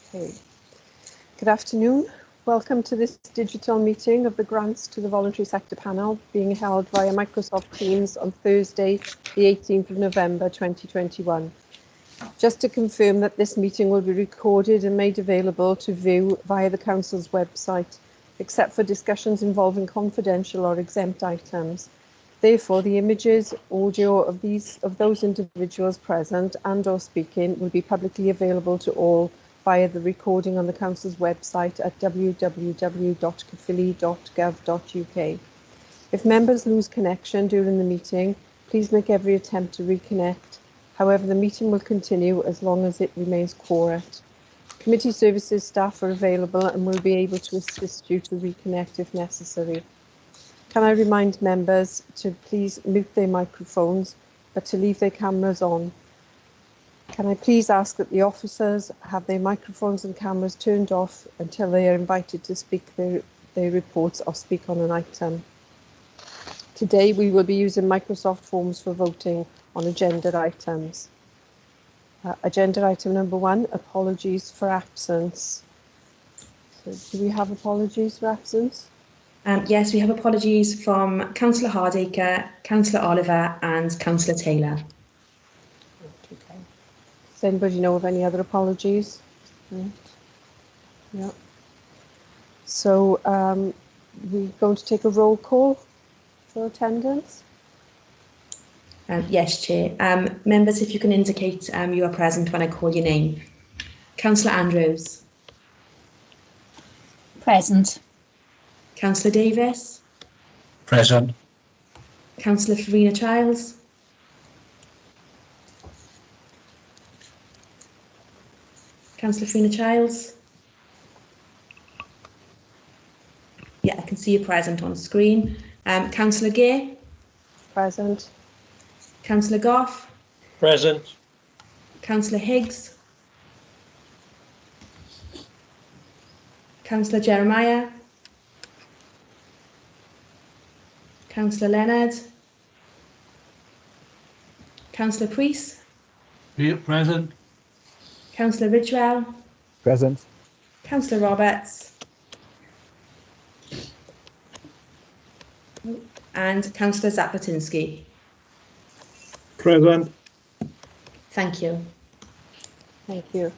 Okay. Good afternoon. Welcome to this digital meeting of the grants to the voluntary sector panel being held via Microsoft Teams on Thursday, the 18th of November 2021. Just to confirm that this meeting will be recorded and made available to view via the Council's website, except for discussions involving confidential or exempt items. Therefore, the images, audio of those individuals present and or speaking will be publicly available to all via the recording on the Council's website at www.caerphilly.gov.uk. If members lose connection during the meeting, please make every attempt to reconnect. However, the meeting will continue as long as it remains quiet. Committee services staff are available and will be able to assist you to reconnect if necessary. Can I remind members to please mute their microphones, but to leave their cameras on. Can I please ask that the officers have their microphones and cameras turned off until they are invited to speak their reports or speak on an item. Today we will be using Microsoft Forms for voting on agenda items. Agenda item number 1, apologies for absence. So do we have apologies for absence? Yes, we have apologies from Councillor Hardacre, Councillor Oliver and Councillor Taylor. Okay. Does anybody know of any other apologies? Right. Yeah. So we're going to take a roll call for attendance. Yes, Chair. Members, if you can indicate you are present when I call your name. Councillor Andrews. Present. Councillor Davis. Present. Councillor Farina Childs. Councillor Farina Childs. Yeah, I can see you present on screen. Councillor Gay. Present. Councillor Goff. Present. Councillor Higgs. Councillor Jeremiah. Councillor Leonard. Councillor Priest. Here, present. Councillor Ridgewell. Present. Councillor Roberts. And Councillor Zapatinsky. Present. Thank you. Thank you.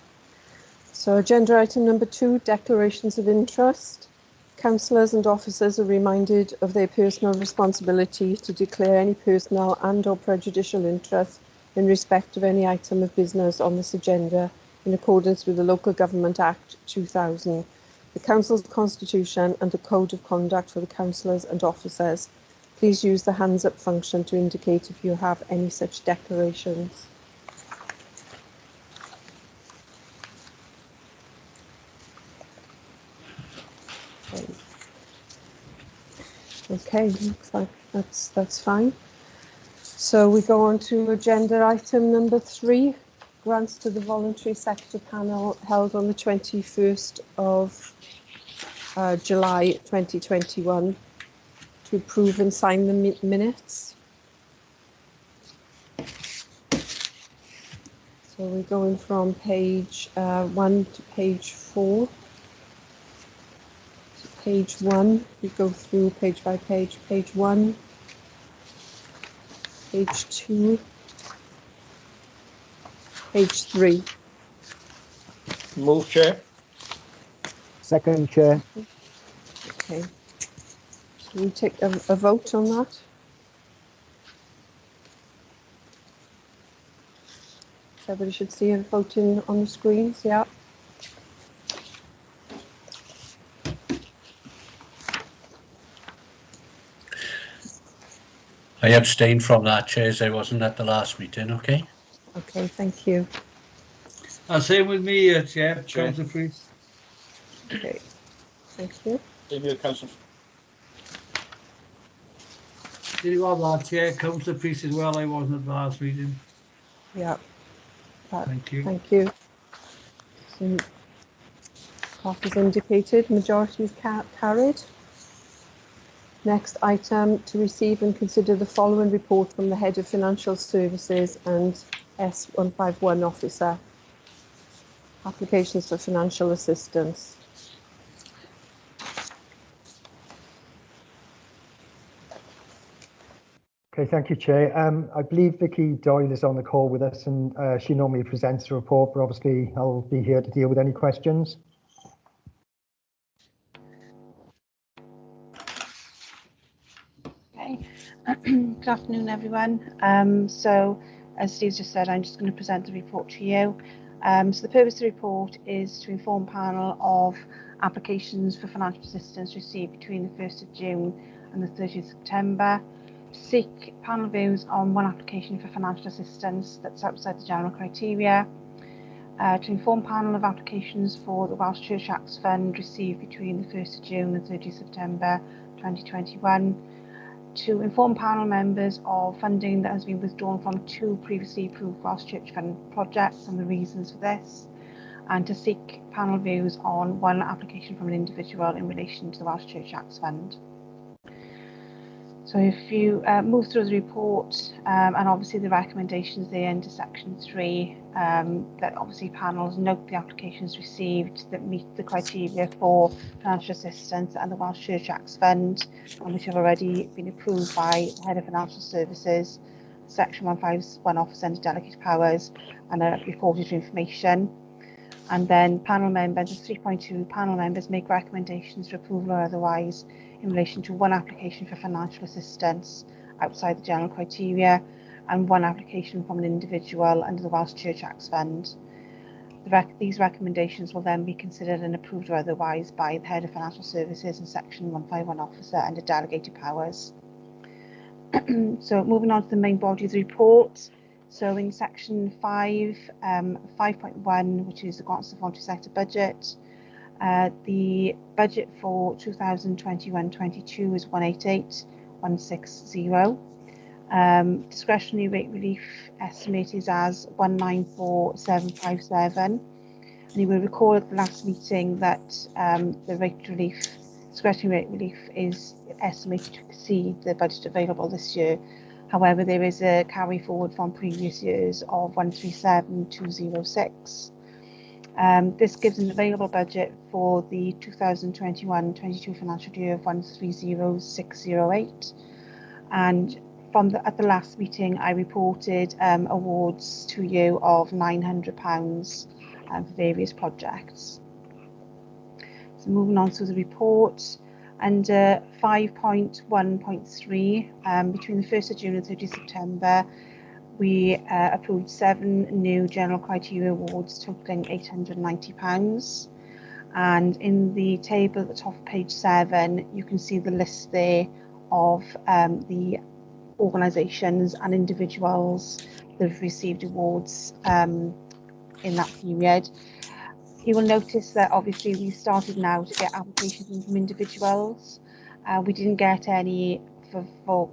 So agenda item number 2, declarations of interest. Councillors and officers are reminded of their personal responsibility to declare any personal and or prejudicial interest in respect of any item of business on this agenda in accordance with the Local Government Act 2000, the Council's Constitution and the Code of Conduct for the councillors and officers. Please use the hands up function to indicate if you have any such declarations. Okay, looks like that's fine. So we go on to agenda item number 3, grants to the voluntary sector panel held on the 21st of July 2021 to approve and sign the minutes. So we're going from page 1 to page 4. Page 1, we go through page by page. Page 1, page 2, page 3. Move, Chair. Second, Chair. Okay. Shall we take a vote on that? Everybody should see it voting on the screens, yeah. I abstained from that, Chair, as I wasn't at the last meeting, okay? Okay, thank you. Same with me, Chair. Councillor Priest. Okay, thank you. Same here, Councillor. Did you have that, Chair? Councillor Priest as well. I wasn't at the last meeting. Yeah. Thank you. Thank you. So, half is indicated, majority is carried. Next item, to receive and consider the following report from the Head of Financial Services and S151 officer. Applications for financial assistance. Okay, thank you, Chair. I believe Vicky Doyle is on the call with us, and she normally presents the report, but obviously I'll be here to deal with any questions. Okay, good afternoon, everyone. So, as Steve just said, I'm just going to present the report to you. So the purpose of the report is to inform panel of applications for financial assistance received between the 1st of June and the 30th of September. To seek panel views on one application for financial assistance that's outside the general criteria. To inform panel of applications for the Welsh Church Acts Fund received between the 1st of June and 30th September 2021. To inform panel members of funding that has been withdrawn from 2 previously approved Welsh Church Fund projects and the reasons for this, and to seek panel views on one application from an individual in relation to the Welsh Church Acts Fund. So if you move through the report, and obviously the recommendations there under section 3, that obviously panels note the applications received that meet the criteria for financial assistance and the Welsh Church Acts Fund, and which have already been approved by the Head of Financial Services, section 151 Office under Delegated Powers, and are reported for information. And then panel members, 3.2, panel members make recommendations for approval or otherwise in relation to one application for financial assistance outside the general criteria and one application from an individual under the Welsh Church Acts Fund. These recommendations will then be considered and approved or otherwise by the Head of Financial Services and Section 151 Officer under Delegated Powers. So moving on to the main body of the report. So in section 5, 5.1, which is the grants to the voluntary sector budget, the budget for 2021-22 is 188,160. Discretionary rate relief estimate is as 194,757. And you will recall at the last meeting that the discretionary rate relief is estimated to exceed the budget available this year. However, there is a carry forward from previous years of 137,206. This gives an available budget for the 2021-22 financial year of 130,608. And at the last meeting, I reported awards to you of £900 for various projects. So moving on to the report. Under 5.1.3, between the 1st of June and 30th September, we approved 7 new general criteria awards totaling £890. And in the table at the top of page 7, you can see the list there of the organisations and individuals that have received awards in that period. You will notice that obviously we started now to get applications in from individuals. We didn't get any for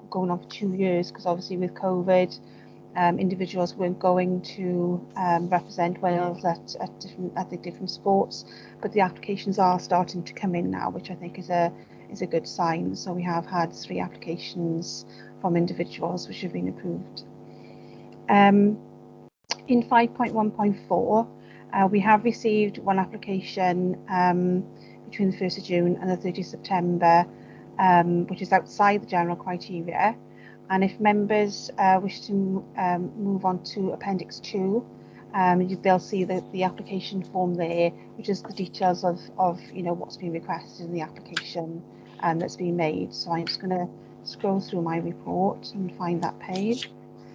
going on for 2 years because obviously with COVID, individuals weren't going to represent Wales at the different sports, but the applications are starting to come in now, which I think is a good sign. So we have had 3 applications from individuals which have been approved. In 5.1.4, we have received 1 application between the 1st of June and the 30th of September, which is outside the general criteria. And if members wish to move on to Appendix 2, they'll see the application form there, which is the details of what's been requested in the application that's been made. So I'm just going to scroll through my report and find that page.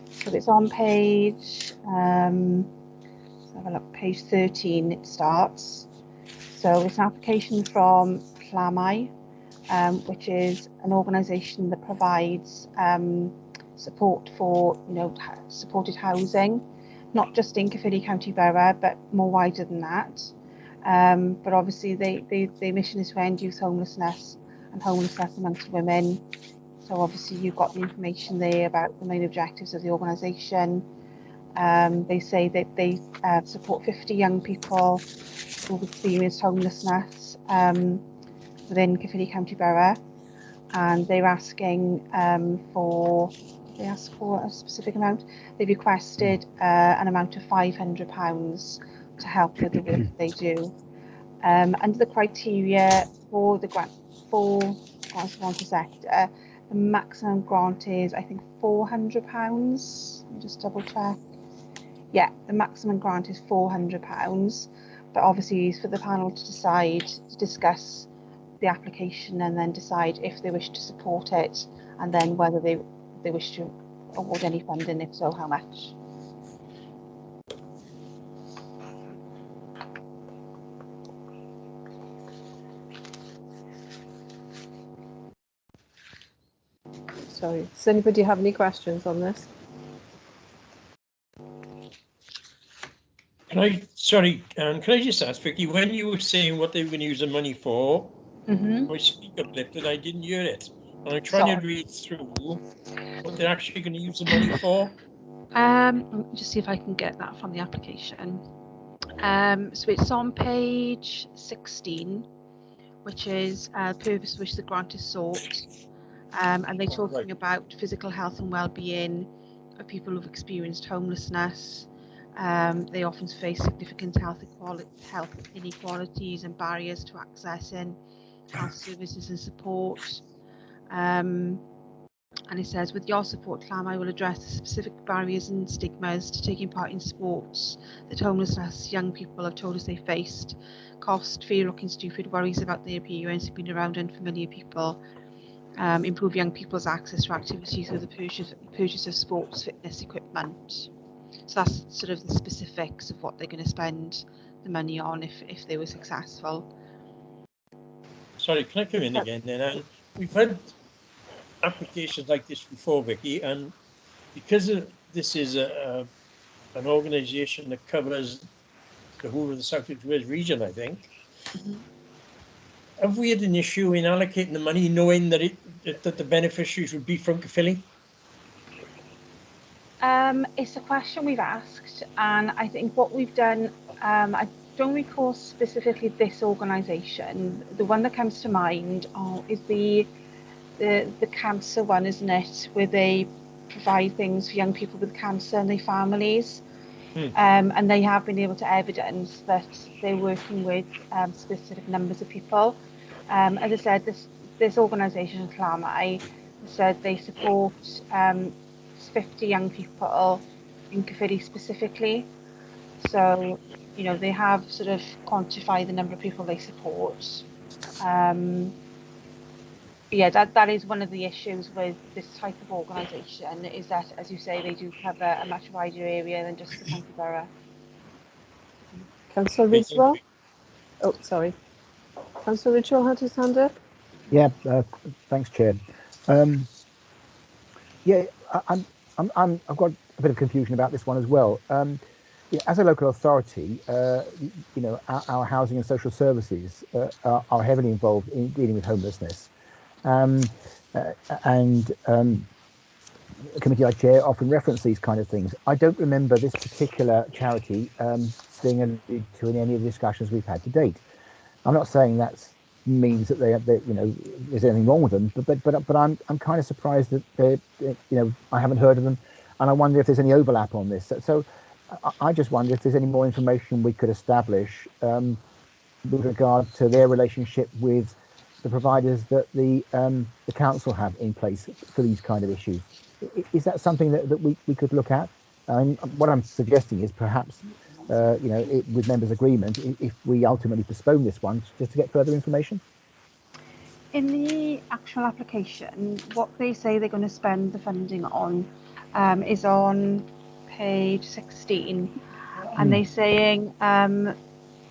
So it's on page, let's have a look, page 13 it starts. So it's an application from Plamai, which is an organisation that provides support for supported housing, not just in Caerphilly County Borough, but more wider than that. But obviously their mission is to end youth homelessness and homelessness amongst women. So obviously you've got the information there about the main objectives of the organisation. They say that they support 50 young people who've experienced homelessness within Caerphilly County Borough, and they're asking for a specific amount. They've requested an amount of £500 to help with the work they do. Under the criteria for the grant sponsor sector, the maximum grant is, I think, £400. Let me just double check. Yeah, the maximum grant is £400, but obviously it's for the panel to decide, to discuss the application and then decide if they wish to support it, and then whether they wish to award any funding, if so, how much. Sorry, does anybody have any questions on this? Can I just ask, Vicky, when you were saying what they were going to use the money for, my speaker blipped and I didn't hear it. And I'm trying to read through what they're actually going to use the money for. Let me just see if I can get that from the application. So it's on page 16, which is purpose which the grant is sought. And they're talking about physical health and well-being of people who've experienced homelessness. They often face significant health inequalities and barriers to accessing health services and support. And it says, with your support, CLAMI will address the specific barriers and stigmas to taking part in sports that homelessness young people have told us they faced. Cost, fear looking stupid, worries about their appearance, being around unfamiliar people. Improve young people's access to activities through the purchase of sports fitness equipment. So that's sort of the specifics of what they're going to spend the money on if they were successful. Sorry, can I come in again then? We've had applications like this before, Vicky, and because this is an organisation that covers the whole of the South East Wales region, I think. Have we had an issue in allocating the money, knowing that that the beneficiaries would be from Caerphilly? It's a question we've asked, and I think what we've done, I don't recall specifically this organisation. The one that comes to mind is the cancer one, isn't it? Where they provide things for young people with cancer and their families. And they have been able to evidence that they're working with specific numbers of people. As I said, this organisation, CLAMI, said they support 50 young people in Caerphilly specifically. So, you know, they have sort of quantified the number of people they support. Yeah, that is one of the issues with this type of organisation, is that, as you say, they do cover a much wider area than just the county borough. Councillor Ridgewell? Oh, sorry. Councillor Ridgewell had his hand up. Yeah, thanks, Chair. Yeah, I've got a bit of confusion about this one as well. As a local authority, you know, our housing and social services are heavily involved in dealing with homelessness. A committee I chair often reference these kind of things. I don't remember this particular charity being alluded to in any of the discussions we've had to date. I'm not saying that means that they you know, there's anything wrong with them, but I'm kind of surprised that they, you know, I haven't heard of them, and I wonder if there's any overlap on this. So I just wonder if there's any more information we could establish with regard to their relationship with the providers that the council have in place for these kind of issues. Is that something that we could look at? What I'm suggesting is perhaps, you know, with members' agreement, if we ultimately postpone this one, just to get further information. In the actual application, what they say they're going to spend the funding on is on page 16, and they're saying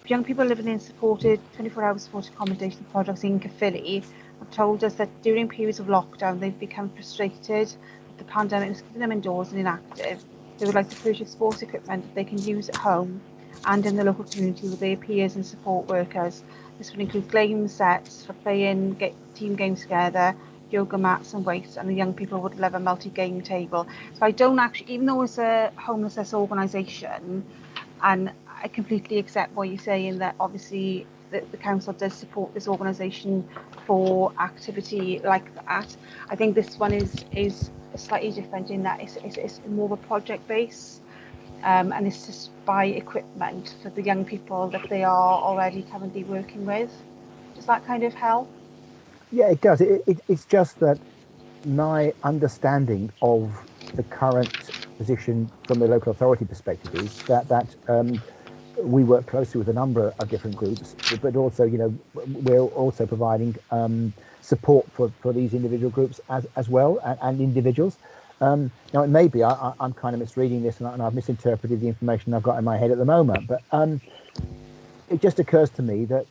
young people living in supported 24-hour supported accommodation projects in Caerphilly have told us that during periods of lockdown they've become frustrated that the pandemic is keeping them indoors and inactive. They would like to purchase sports equipment that they can use at home and in the local community with their peers and support workers. This would include game sets for playing team games together, yoga mats and weights, and the young people would love a multi-game table. So I don't actually, even though it's a homelessness organisation, and I completely accept what you're saying, that obviously the council does support this organisation for activity like that. I think this one is slightly different in that it's more of a project base. and it's just buy equipment for the young people that they are already currently working with. Does that kind of help? Yeah, it does. It's just that my understanding of the current position from the local authority perspective is that we work closely with a number of different groups, but also, you know, we're also providing support for these individual groups as well, and individuals. Now, it may be I'm kind of misreading this, and I've misinterpreted the information I've got in my head at the moment, but it just occurs to me that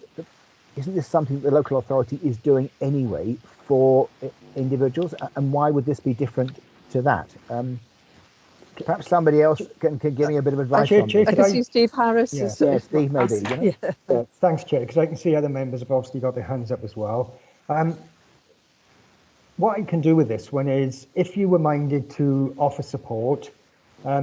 isn't this something that the local authority is doing anyway for individuals, and why would this be different to that? Perhaps somebody else can give me a bit of advice Chair, on Chair, this. I can see Steve Harris. Yeah. Is, Yeah, Steve, maybe. You know? Yeah. Thanks, Chair, because I can see other members have obviously got their hands up as well. What I can do with this one is, if you were minded to offer support,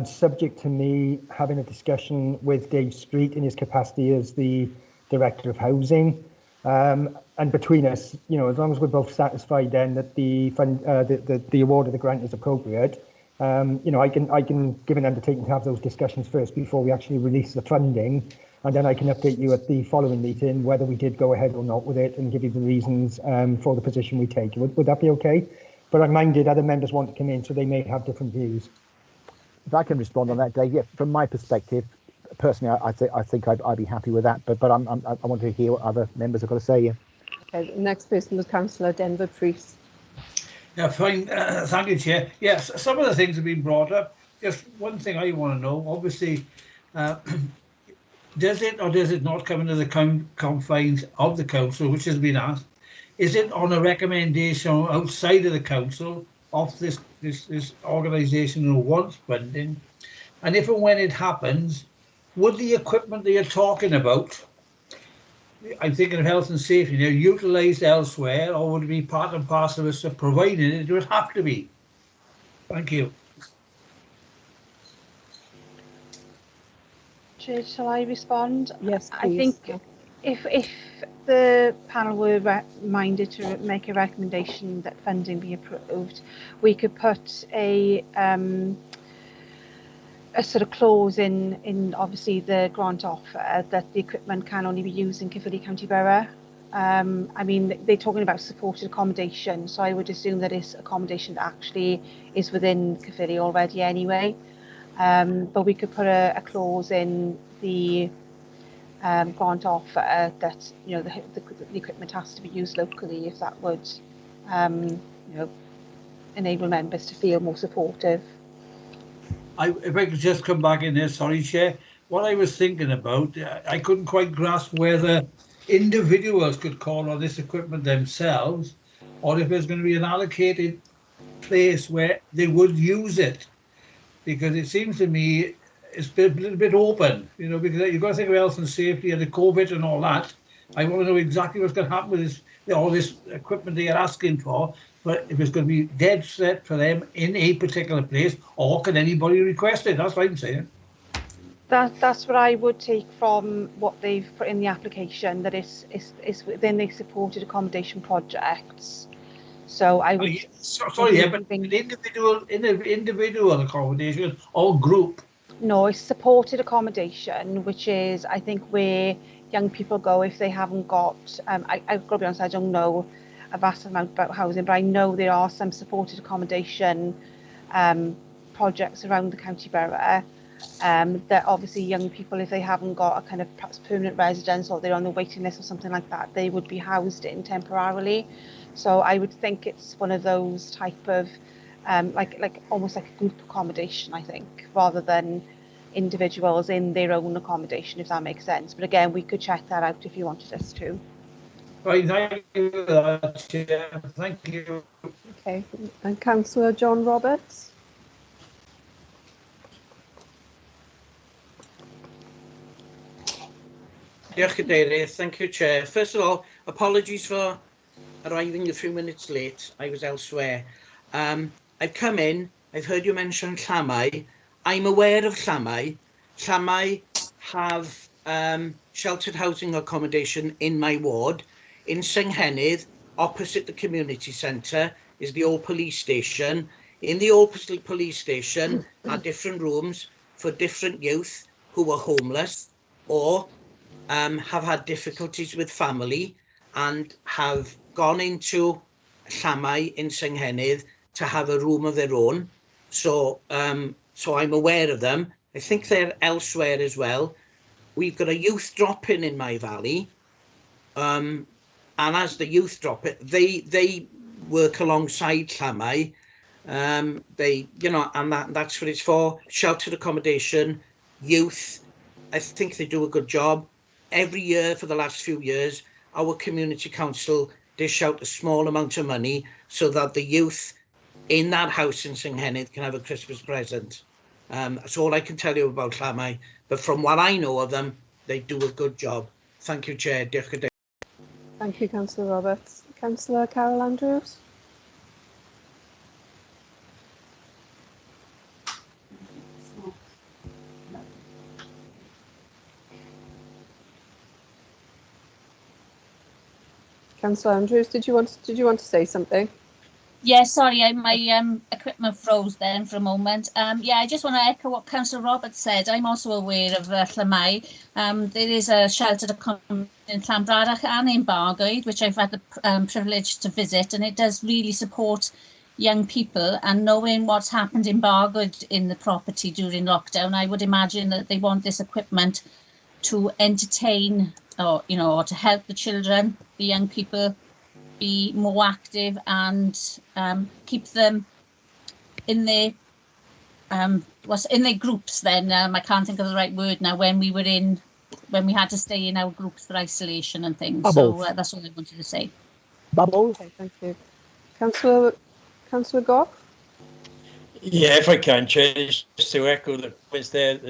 subject to me having a discussion with Dave Street in his capacity as the Director of Housing, and between us, you know, as long as we're both satisfied then that the fund, the award of the grant is appropriate, you know, I can give an undertaking to have those discussions first before we actually release the funding, and then I can update you at the following meeting whether we did go ahead or not with it, and give you the reasons for the position we take. Would that be okay? But I'm minded other members want to come in, so they may have different views. If I can respond on that, Dave, yeah, from my perspective, personally, I think I'd be happy with that. But I want to hear what other members have got to say. Yeah. Okay, the next person was Councillor Denver Priest. Yeah, fine. Thank you, Chair. Yes, some of the things have been brought up. Just one thing I want to know, obviously, does it or does it not come into the confines of the council, which has been asked? Is it on a recommendation outside of the council of this organisation who wants funding? And if and when it happens, would the equipment that you're talking about, I'm thinking of health and safety, utilised elsewhere, or would it be part and parcel of us providing it? It would have to be. Thank you. Chair, shall I respond? Yes, I please. think if the panel were minded to make a recommendation that funding be approved, we could put a sort of clause in obviously the grant offer that the equipment can only be used in Caerphilly County Borough. I mean, they're talking about supported accommodation, so I would assume that it's accommodation that actually is within Caerphilly already anyway. But we could put a clause in the grant offer that, you know, the equipment has to be used locally, if that would, you know, enable members to feel more supportive. If I could just come back in there, sorry, Chair. What I was thinking about, I couldn't quite grasp whether individuals could call on this equipment themselves, or if there's going to be an allocated place where they would use it. Because it seems to me it's a little bit open, you know, because you've got to think of health and safety and the COVID and all that. I want to know exactly what's going to happen with this, all this equipment they are asking for. But if it's going to be dead set for them in a particular place, or can anybody request it? That's what I'm saying. That's what I would take from what they've put in the application, that it's within the supported accommodation projects. So I would. Sorry, yeah, but individual accommodation or group. No, it's supported accommodation, which is, I think, where young people go if they haven't got. I've got to be honest, I don't know a vast amount about housing, but I know there are some supported accommodation projects around the county borough. That obviously young people, if they haven't got a kind of perhaps permanent residence or they're on the waiting list or something like that, they would be housed in temporarily. So I would think it's one of those type of like almost like a group accommodation, I think, rather than individuals in their own accommodation, if that makes sense. But again, we could check that out if you wanted us to. Right, thank you for that, Chair. Thank you. Okay, and Councillor John Roberts. Diolch Cadeirydd. Thank you, Chair. First of all, apologies for arriving a few minutes late. I was elsewhere. I've come in, I've heard you mention Llamau. I'm aware of Llamau. Llamau have sheltered housing accommodation in my ward. In Synghennydd, opposite the community centre, is the old police station. In the old police station are different rooms for different youth who are homeless or have had difficulties with family and have gone into Llamau in Synghennydd to have a room of their own. So I'm aware of them. I think they're elsewhere as well. We've got a youth drop-in in my valley. And as the youth drop it, they work alongside Llamau. They, you know, and that's what it's for. Sheltered accommodation, youth. I think they do a good job. Every year for the last few years, our community council dish out a small amount of money so that the youth in that house in Synghennydd can have a Christmas present. That's all I can tell you about Llamau. But from what I know of them, they do a good job. Thank you, Chair. Diolch yn fawr. Thank you, Councillor Roberts. Councillor Carol Andrews? Councillor Andrews, did you want to say something? Yeah, sorry, my equipment froze then for a moment. Yeah, I just want to echo what Councillor Roberts said. I'm also aware of Llamau. There is a sheltered accommodation in Llanbradach and in Bargoed, which I've had the privilege to visit, and it does really support young people. And knowing what's happened in Bargoed in the property during lockdown, I would imagine that they want this equipment to entertain or, you know, or to help the children, the young people, be more active and keep them in their in their groups. Then I can't think of the right word now. When we had to stay in our groups for isolation and things. Bubbles. So that's all I wanted to say. Bubbles. Okay, thank you. Councillor Goff? Yeah, if I can, Chair, just to echo the comments there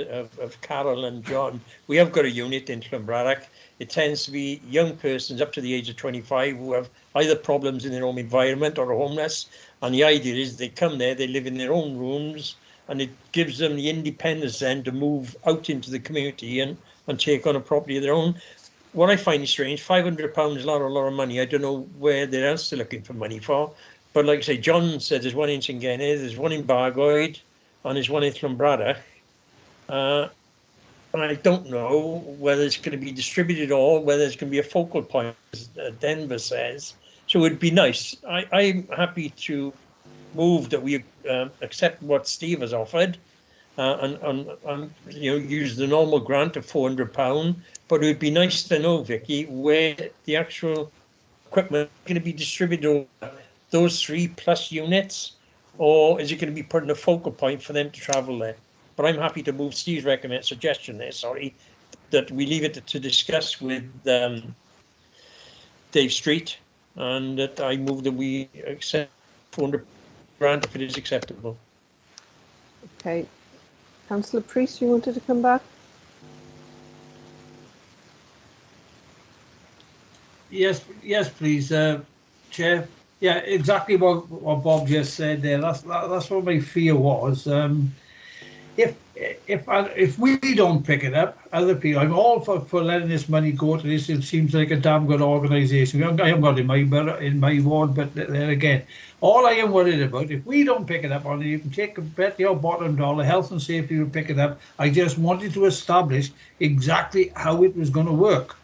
of Carol and John, we have got a unit in Llanbradach. It tends to be young persons up to the age of 25 who have either problems in their home environment or are homeless. And the idea is they come there, they live in their own rooms, and it gives them the independence then to move out into the community and take on a property of their own. What I find strange, £500 is not a lot of money. I don't know where they're else looking for money for. But like I say, John said there's one in Synghennydd, there's one in Bargoed, and there's one in Llanbradach. And I don't know whether it's going to be distributed or whether it's going to be a focal point, as Denver says. So it'd be nice. I'm happy to move that we accept what Steve has offered and you know, use the normal grant of £400. But it would be nice to know, Vicky, where the actual equipment is going to be distributed over those 3+ units, or is it going to be put in a focal point for them to travel there? But I'm happy to move Steve's suggestion there, sorry, that we leave it to discuss with Dave Street, and that I move that we accept £400 if it is acceptable. Okay. Councillor Priest, you wanted to come back? Yes, please, Chair. Yeah, exactly what Bob just said there. That's what my fear was. If we don't pick it up, other people. I'm all for letting this money go to this. It seems like a damn good organisation. I haven't got it in my ward, but there again, all I am worried about, if we don't pick it up on it, you can bet your bottom dollar, health and safety will pick it up. I just wanted to establish exactly how it was going to work.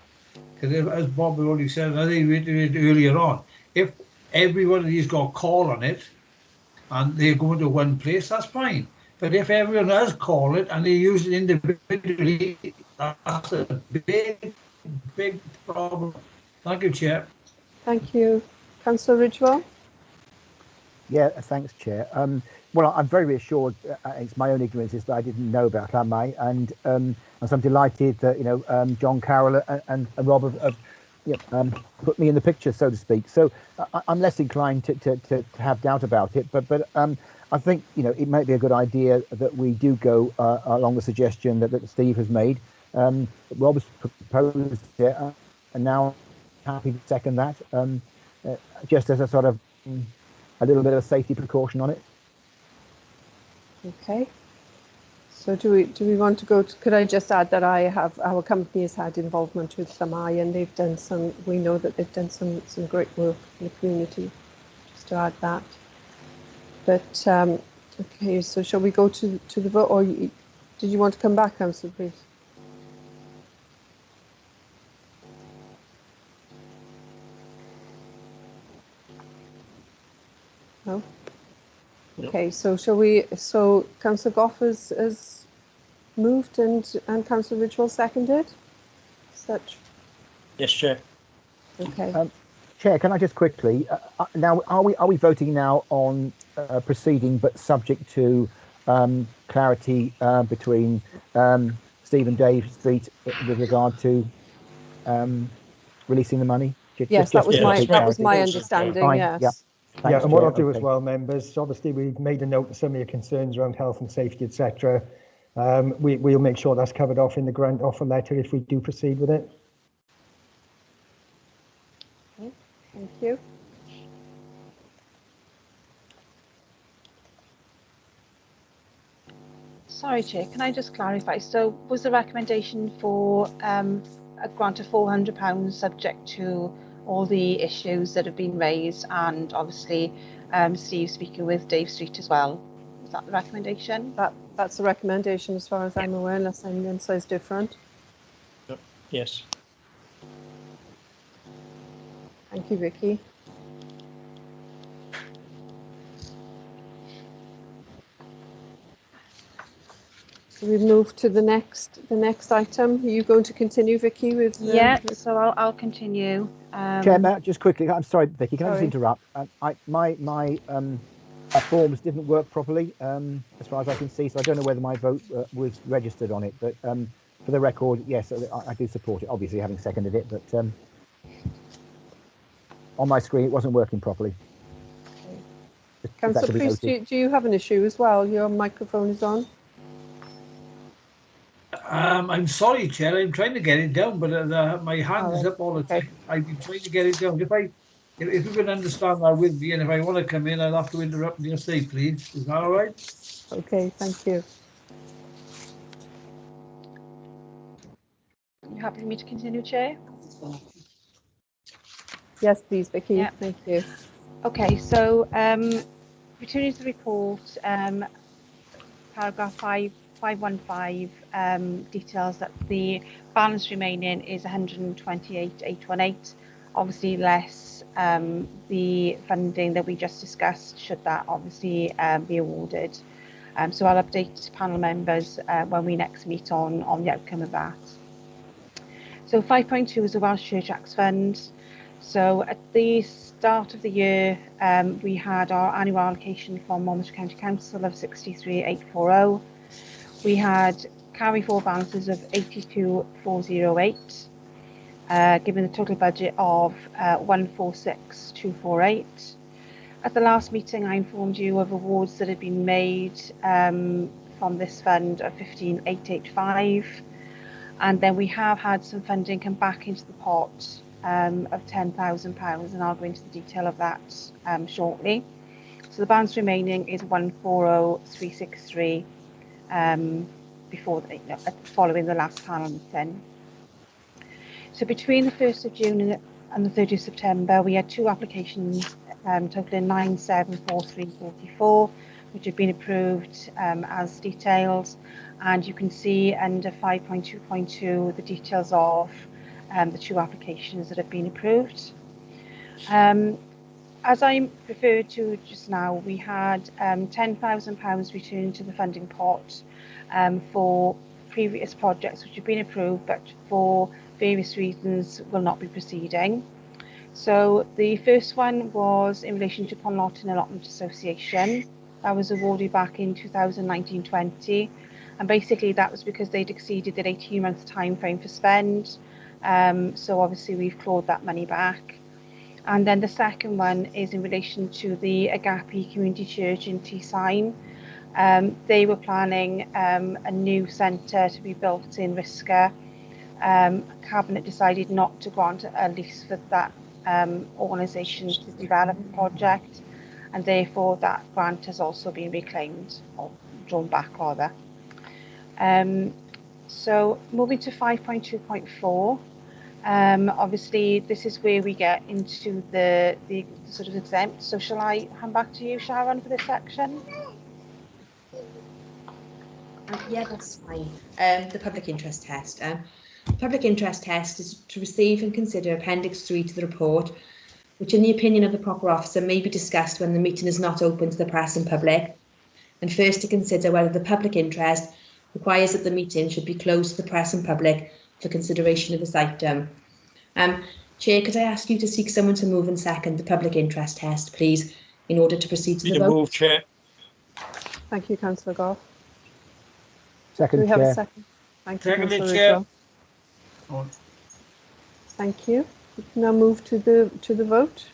Because as Bob already said, and I think we did it earlier on, if every one of these got a call on it and they're going to one place, that's fine. But if everyone does call it and they use it individually, that's a big problem. Thank you, Chair. Thank you. Councillor Ridgewell? Yeah, thanks, Chair. Well, I'm very reassured. It's my own ignorance is that I didn't know about Llamau, and so I'm delighted that John, Carroll, and Rob have put me in the picture, so to speak. So I'm less inclined to have doubt about it, but I think it might be a good idea that we do go along the suggestion that Steve has made. Rob has proposed it, and now I'm happy to second that, just as a sort of a little bit of safety precaution on it. Okay. So do we want to go to, could I just add that our company has had involvement with Llamau, and they've done we know that they've done some great work in the community, just to add that. But okay, so shall we go to the vote, or did Did you want to come back, Councillor, please? No? Okay, so shall we, so Councillor Goff has moved and Councillor Ridgewell seconded? Such. Yes, Chair. Okay. Chair, can I just quickly, now, are we voting now on proceeding, but subject to clarity between Steve and Dave Street with regard to releasing the money? Yes, that was my clarity. understanding. Fine, Yes. yeah. Yeah, Thanks, and what Chair. I'll do as Okay. well, members, obviously we've made a note of some of your concerns around health and safety, etc. We'll make sure that's covered off in the grant offer letter if we do proceed with it. Okay, thank you. Sorry, Chair, can I just clarify? So was the recommendation for a grant of £400 subject to all the issues that have been raised, and obviously Steve speaking with Dave Street as well? Is that the recommendation? That's the recommendation as far as I'm aware, unless anyone says different. Yes. Thank you, Vicky. So we've moved to the next item. Are you going to continue, Vicky, with? Yeah, so I'll continue. Chair, just quickly, I'm sorry, Vicky, can I just Sorry. interrupt? My forms didn't work properly, as far as I can see, so I don't know whether my vote was registered on it, but for the record, yes, I do support it, obviously having seconded it, but on my screen it wasn't working properly. Councillor Priest, do you have an issue as well? Your microphone is on. I'm sorry, Chair. I'm trying to get it down, but my hand is up all the time. I've been trying to get it down. If you can understand that with me, and if I want to come in, I'll have to interrupt and just say, please. Is that all right? Okay, thank you. You happy for me to continue, Chair? Yes, please, Vicky. Yeah. Thank you. Okay, so returning to the report, paragraph 515 details that the balance remaining is 128,818, obviously less the funding that we just discussed, should that obviously be awarded. So I'll update panel members when we next meet on the outcome of that. So 5.2 is the Welsh Church Acts Fund. So at the start of the year, we had our annual allocation from Monmouth County Council of 63,840. We had carry forward balances of 82,408, giving a total budget of 146,248. At the last meeting, I informed you of awards that had been made from this fund of 15,885. And then we have had some funding come back into the pot of £10,000, and I'll go into the detail of that shortly. So the balance remaining is 140,363 following the last panel meeting. So between the 1st of June and the 30th of September, we had two applications totaling 974344, which have been approved as detailed. And you can see under 5.2.2 the details of the two applications that have been approved. As I referred to just now, we had £10,000 returned to the funding pot for previous projects which have been approved, but for various reasons will not be proceeding. So the first one was in relation to Ponlottin Allotment Association. That was awarded back in 2019-20, and basically that was because they'd exceeded their 18-month time frame for spend. So obviously we've clawed that money back. And then the second one is in relation to the Agape Community Church in Teesside. They were planning a new centre to be built in Risca. Cabinet decided not to grant a lease for that organisation to develop the project, and therefore that grant has also been reclaimed, or drawn back rather. So moving to 5.2.4, obviously this is where we get into the sort of exempt. So shall I hand back to you, Sharon, for this section? Yeah, that's fine. The public interest test. Public interest test is to receive and consider Appendix 3 to the report, which in the opinion of the proper officer may be discussed when the meeting is not open to the press and public, and first to consider whether the public interest requires that the meeting should be closed to the press and public for consideration of this item. Chair, could I ask you to seek someone to move and second the public interest test, please, in order to proceed to the vote? Move, Chair. Thank you, Councillor Goff. Second, Do we have a Chair. second? Thank you, Seconded, Councillor Chair. Ridgwell. Thank you. We can now move to the vote.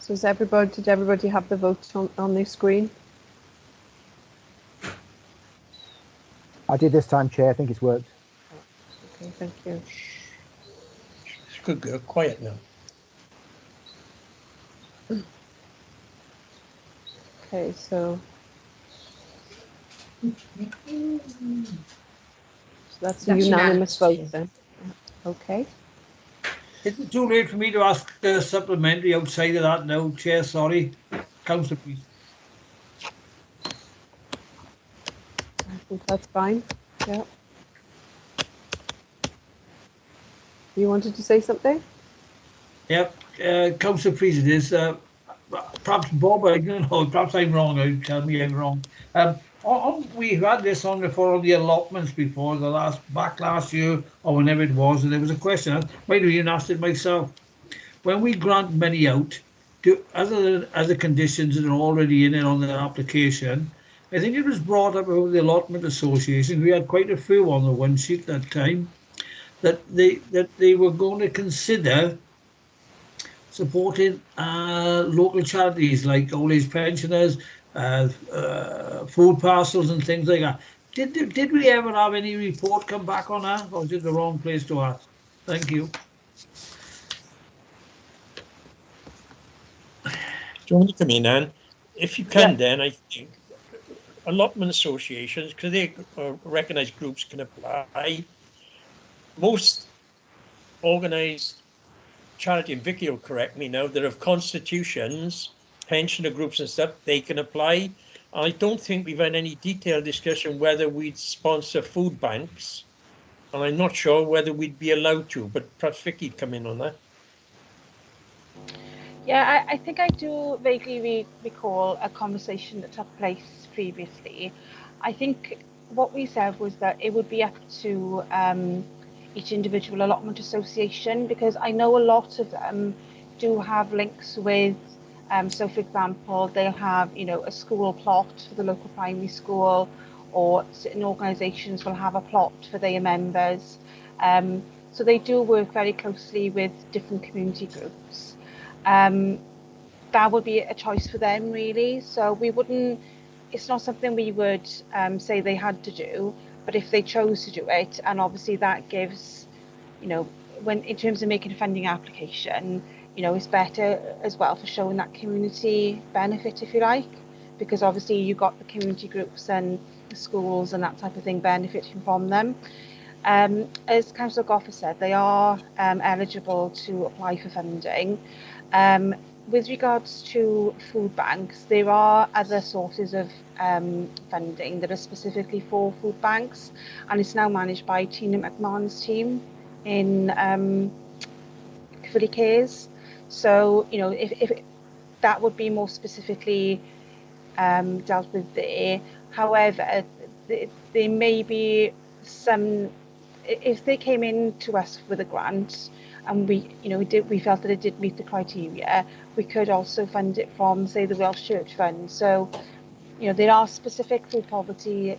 So did everybody have the votes on their screen? I did this time, Chair. I think it's worked. Okay, thank you. It's good, girl. Quiet now. Okay, so that's a unanimous vote then. Okay. Is it too late for me to ask a supplementary outside of that now, Chair? Sorry. Councillor, please. I think that's fine. Yeah. You wanted to say something? Yep. Councillor, please, it is. Perhaps Bob, I don't know, perhaps I'm wrong. Tell me I'm wrong. We've had this on before on the allotments before, back last year or whenever it was, and there was a question. I might have even asked it myself. When we grant money out, other than the conditions that are already in it on the application, I think it was brought up over the allotment association. We had quite a few on the one sheet that time that they were going to consider supporting local charities like old age pensioners, food parcels and things like that. Did we ever have any report come back on that, or is it the wrong place to ask? Thank you. Do you want me to come in, Anne? If you can, then I think allotment associations, because they recognised groups, can apply. Most organised charity, and Vicky will correct me now, that have constitutions, pensioner groups and stuff, they can apply. I don't think we've had any detailed discussion whether we'd sponsor food banks, and I'm not sure whether we'd be allowed to, but perhaps Vicky'd come in on that. Yeah, I think I do vaguely recall a conversation that took place previously. I think what we said was that it would be up to each individual allotment association, because I know a lot of them do have links with, so for example, they'll have, a school plot for the local primary school, or certain organisations will have a plot for their members. So they do work very closely with different community groups. That would be a choice for them, really. So we wouldn't, it's not something we would say they had to do, but if they chose to do it, and obviously that gives, when in terms of making a funding application, it's better as well for showing that community benefit, if you like, because obviously you've got the community groups and the schools and that type of thing benefiting from them. As Councillor Goffer said, they are eligible to apply for funding. With regards to food banks, there are other sources of funding that are specifically for food banks, and it's now managed by Tina McMahon's team in Cyfri Cares. So, if that would be more specifically dealt with there. However, there may be some, if they came in to us with a grant and we felt that it did meet the criteria, we could also fund it from, say, the Welsh Church Fund. So, there are specific food poverty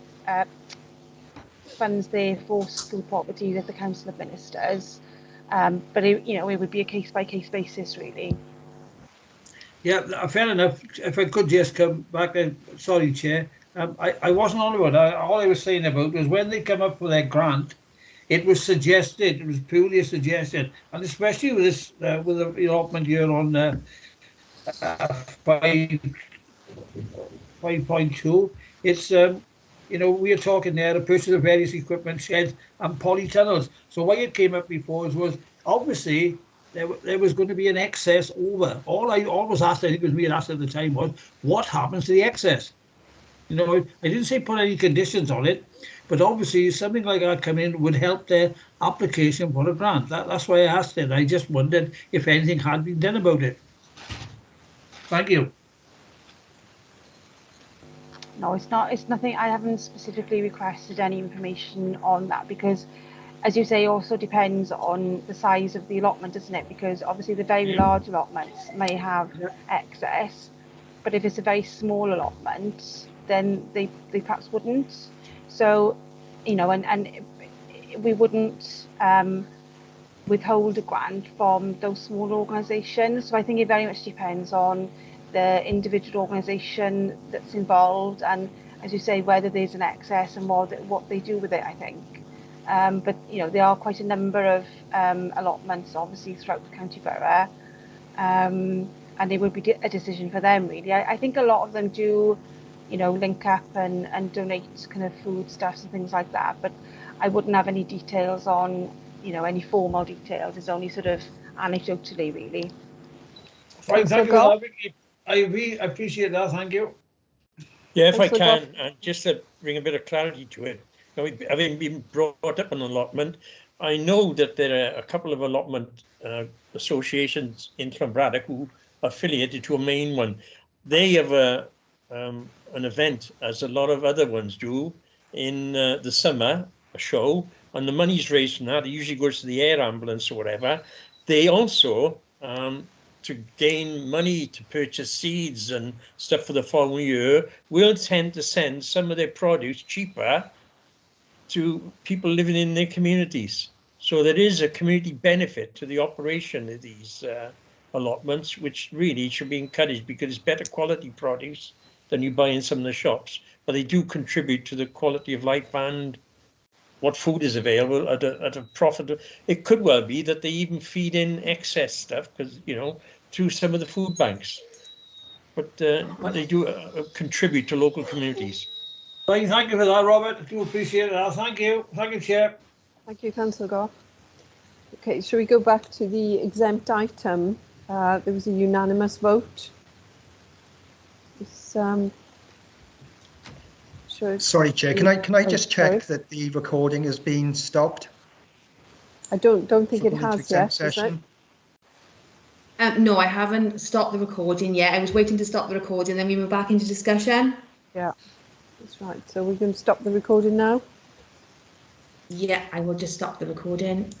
funds there for food poverty that the council administers, but it would be a case-by-case basis, really. Yeah, fair enough. If I could just come back then, sorry, Chair. I wasn't on about it. All I was saying about was when they come up with their grant, it was suggested, it was purely suggested, and especially with this, with the allotment here on 5.2, it's you know, we are talking there, the purchase of various equipment, sheds and polytunnels. So why it came up before was obviously there was going to be an excess over. All I always asked, I think it was me and asked at the time, was what happens to the excess? You know, I didn't say put any conditions on it, but obviously something like that come in would help their application for a grant. That's why I asked it. I just wondered if anything had been done about it. Thank you. No, it's not. It's nothing. I haven't specifically requested any information on that because, as you say, also depends on the size of the allotment, doesn't it? Because obviously the very large allotments may have excess, but if it's a very small allotment, then they perhaps wouldn't. So, you know, and we wouldn't withhold a grant from those small organisations. So I think it very much depends on the individual organisation that's involved, and as you say, whether there's an excess and what they do with it, I think. But you know, there are quite a number of allotments obviously throughout the county borough, and it would be a decision for them really. I think a lot of them do, you know, link up and donate kind of foodstuffs and things like that, but I wouldn't have any details on, you know, any formal details. It's only sort of anecdotally really. Fine, thank you for that, Vicky. I appreciate that, thank you. Yeah, if I can, and just to bring a bit of clarity to it, you know, having been brought up an allotment, I know that there are a couple of allotment associations in Clonbraddock who are affiliated to a main one. They have an event, as a lot of other ones do, in the summer, a show, and the money's raised from that. It usually goes to the air ambulance or whatever. They also, to gain money to purchase seeds and stuff for the following year, will tend to send some of their produce cheaper to people living in their communities. So there is a community benefit to the operation of these allotments, which really should be encouraged because it's better quality produce than you buy in some of the shops. But they do contribute to the quality of life and what food is available at a profit. It could well be that they even feed in excess stuff because, you know, through some of the food banks. But they do contribute to local communities. Thank you for that, Robert. I do appreciate that. Thank you. Thank you, Chair. Thank you, Councillor Goff. Okay, shall we go back to the exempt item? There was a unanimous vote. Sorry, Chair. Can I just check that the recording has been stopped? I don't think it has yet. Session. No, I haven't stopped the recording yet. I was waiting to stop the recording, then we were back into discussion. Yeah, that's right. So we can stop the recording now? Yeah, I will just stop the recording.